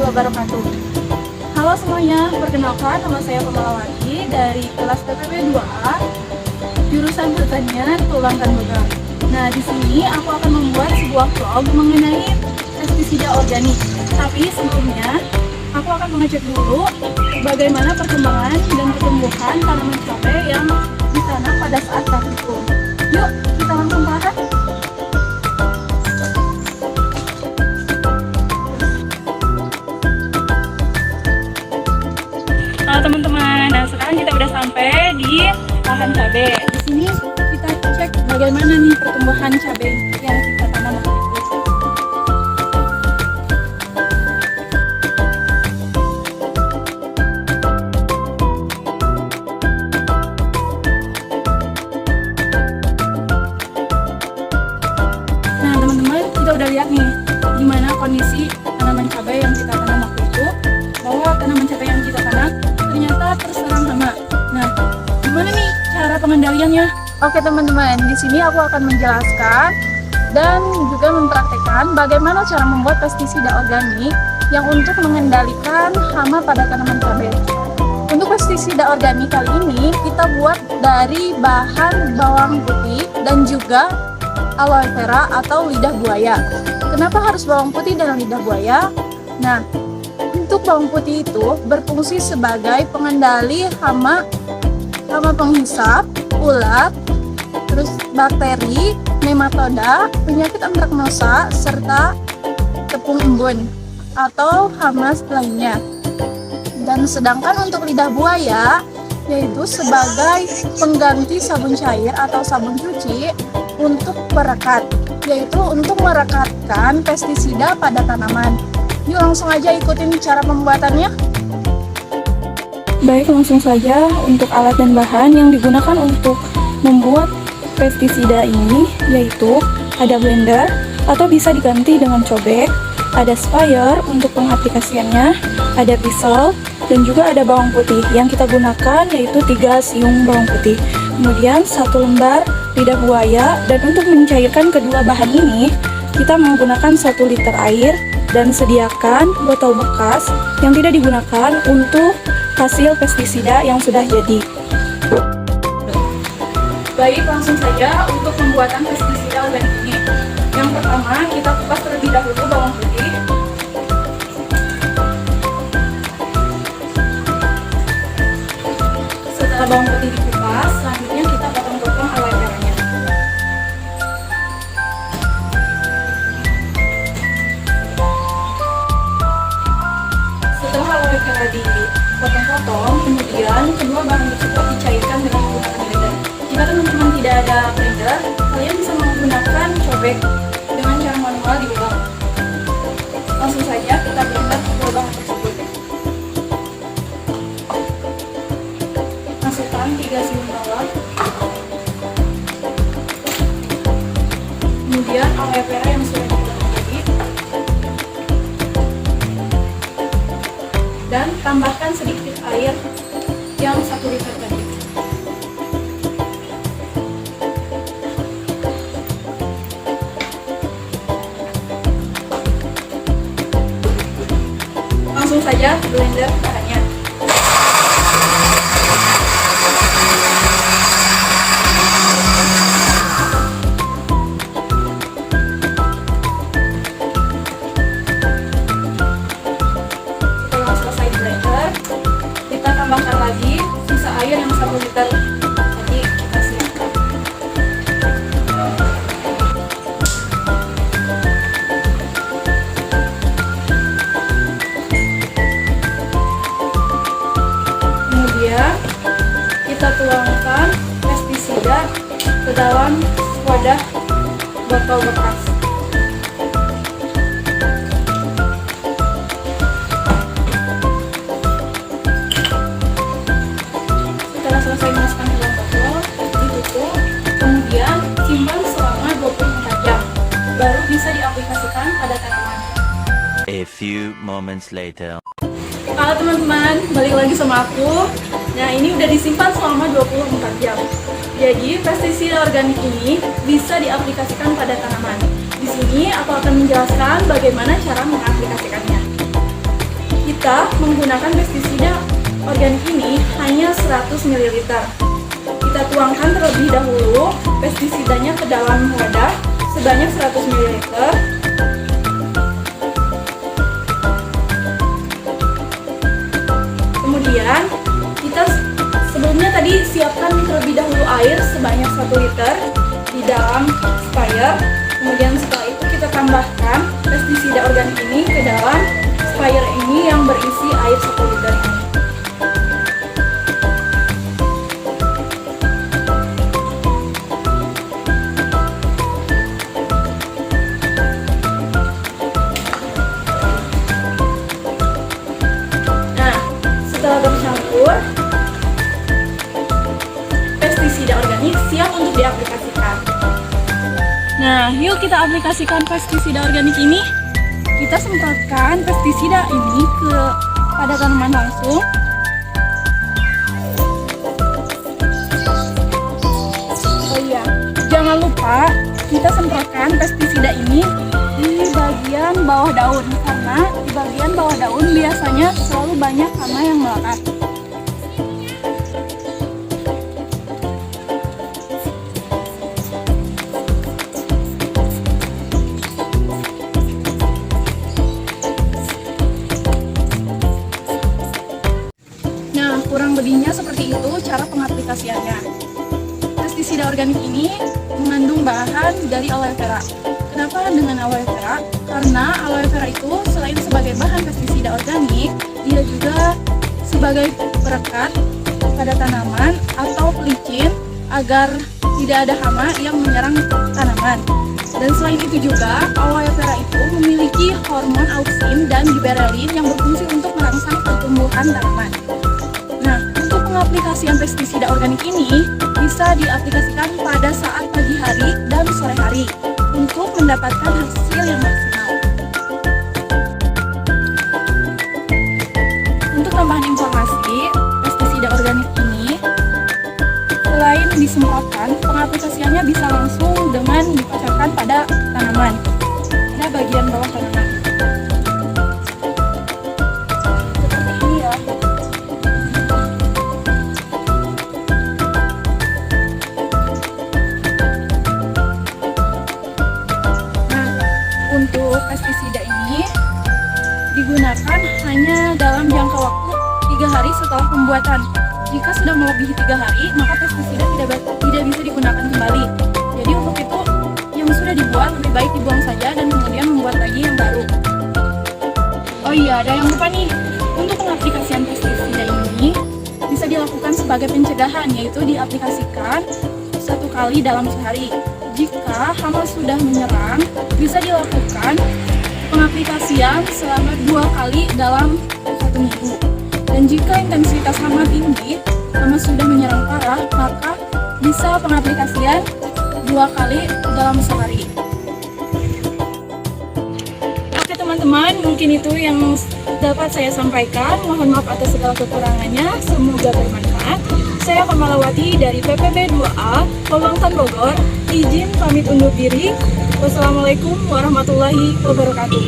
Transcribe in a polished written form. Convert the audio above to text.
wabarakatuh. Halo semuanya, perkenalkan nama saya Pemalawati dari kelas TPP 2A, jurusan Pertanian Tulang dan Begal. Nah, di sini aku akan membuat sebuah vlog mengenai pestisida organik. Tapi sebelumnya, aku akan mengecek dulu bagaimana perkembangan dan pertumbuhan tanaman cabai yang ditanam pada saat praktikum. Yuk, kita langsung bahas. Halo teman-teman, nah sekarang kita udah sampai di lahan cabai. Di sini kita cek bagaimana nih pertumbuhan cabai yang kita tanam waktu itu. Nah teman-teman, kita udah lihat nih gimana kondisi tanaman cabai yang kita tanam waktu itu, bahwa tanaman cabai yang kita tanam ternyata terserang hama. Nah, gimana nih cara pengendaliannya? Oke teman-teman, di sini aku akan menjelaskan dan juga mempraktekkan bagaimana cara membuat pestisida organik yang untuk mengendalikan hama pada tanaman cabai. Untuk pestisida organik kali ini kita buat dari bahan bawang putih dan juga aloe vera atau lidah buaya. Kenapa harus bawang putih dan lidah buaya? Nah, untuk bawang putih itu berfungsi sebagai pengendali hama penghisap, ulat, terus bakteri, nematoda, penyakit antraknosa, serta tepung embun atau hama lainnya. Dan sedangkan untuk lidah buaya yaitu sebagai pengganti sabun cair atau sabun cuci untuk perekat, yaitu untuk merekatkan pestisida pada tanaman. Yuk langsung aja ikutin cara pembuatannya. Baik, langsung saja untuk alat dan bahan yang digunakan untuk membuat pestisida ini yaitu ada blender atau bisa diganti dengan cobek, ada sprayer untuk pengaplikasiannya, ada pisau, dan juga ada bawang putih. Yang kita gunakan yaitu 3 siung bawang putih, kemudian 1 lembar lidah buaya, dan untuk mencairkan kedua bahan ini kita menggunakan 1 liter air dan sediakan botol bekas yang tidak digunakan untuk hasil pestisida yang sudah jadi. Baik, langsung saja untuk pembuatan pestisida organik ini. Yang pertama, kita kupas terlebih dahulu bawang putih. Setelah bawang putih dikupas, selanjutnya kita potong-potong aloe veranya. Setelah aloe vera dipotong-potong, kemudian kedua bahan tersebut dicairkan dengan menggunakan blender. Jika teman-teman tidak ada blender, kalian bisa menggunakan cobek dengan cara manual di bawah. Langsung saja kita blender kedua bahan tersebut. Masukkan 3 siung bawang, kemudian aloe vera yang sudah dipotong tadi, dan tambahkan sedikit air yang 1 liter tadi. Langsung saja blender bahannya. Setelah selesai blender, kita tambahkan lagi sisa air yang 1 liter tadi kita siapkan. Kemudian kita tuangkan pestisida ke dalam wadah botol bekas. Setelah selesai memasukkan ke dalam botol, ditutup, kemudian simpan selama 24 jam, baru bisa diaplikasikan pada tanaman. A few moments later. Halo teman-teman, balik lagi sama aku. Nah, ini udah disimpan selama 24 jam. Jadi, pestisida organik ini bisa diaplikasikan pada tanaman. Di sini aku akan menjelaskan bagaimana cara mengaplikasikannya. kita menggunakan pestisida organik ini hanya 100 ml. Kita tuangkan terlebih dahulu pestisidanya ke dalam wadah sebanyak 100 ml. Kemudian kita sebelumnya tadi siapkan terlebih dahulu air sebanyak 1 liter di dalam sprayer. Kemudian setelah itu kita tambahkan pestisida organik ini ke dalam sprayer ini yang berisi air 1 liter ini. Nah, setelah bercampur, pestisida organik siap untuk diaplikasikan. Nah, yuk kita aplikasikan pestisida organik ini. Kita semprotkan pestisida ini pada tanaman langsung. Oh iya, jangan lupa kita semprotkan pestisida ini di bagian bawah daun, karena di bagian bawah daun biasanya selalu banyak hama yang melekat. Kurang lebihnya seperti itu cara pengaplikasiannya. Pestisida organik ini mengandung bahan dari aloe vera. Kenapa dengan aloe vera? Karena aloe vera itu selain sebagai bahan pestisida organik, dia juga sebagai perekat pada tanaman atau pelicin agar tidak ada hama yang menyerang tanaman. Dan selain itu juga, aloe vera itu memiliki hormon auksin dan giberelin yang berfungsi untuk merangsang pertumbuhan tanaman. Nah, untuk pengaplikasian pestisida organik ini bisa diaplikasikan pada saat pagi hari dan sore hari untuk mendapatkan hasil yang maksimal. Untuk tambahan informasi, pestisida organik ini selain disemprotkan, pengaplikasiannya bisa langsung dengan dipasangkan pada tanaman, pada bagian bawah tanaman. Seperti ini ya. Untuk pestisida ini digunakan hanya dalam jangka waktu 3 hari setelah pembuatan. Jika sudah melebihi 3 hari, maka pestisida tidak bisa digunakan kembali. Jadi untuk itu, yang sudah dibuat lebih baik dibuang saja dan kemudian membuat lagi yang baru. Oh iya, ada yang lupa nih. Untuk pengaplikasian pestisida ini bisa dilakukan sebagai pencegahan, yaitu diaplikasikan 1 kali dalam sehari. Jika hama sudah menyerang, bisa dilakukan pengaplikasian selama 2 kali dalam 1 minggu. Dan jika intensitas hama tinggi, hama sudah menyerang parah, maka bisa pengaplikasian 2 kali dalam sehari. Oke teman-teman, mungkin itu yang dapat saya sampaikan. Mohon maaf atas segala kekurangannya, semoga bermanfaat. Saya Kamalawati dari PPB 2A, Pemangsan Bogor, izin pamit undur diri. Wassalamualaikum warahmatullahi wabarakatuh.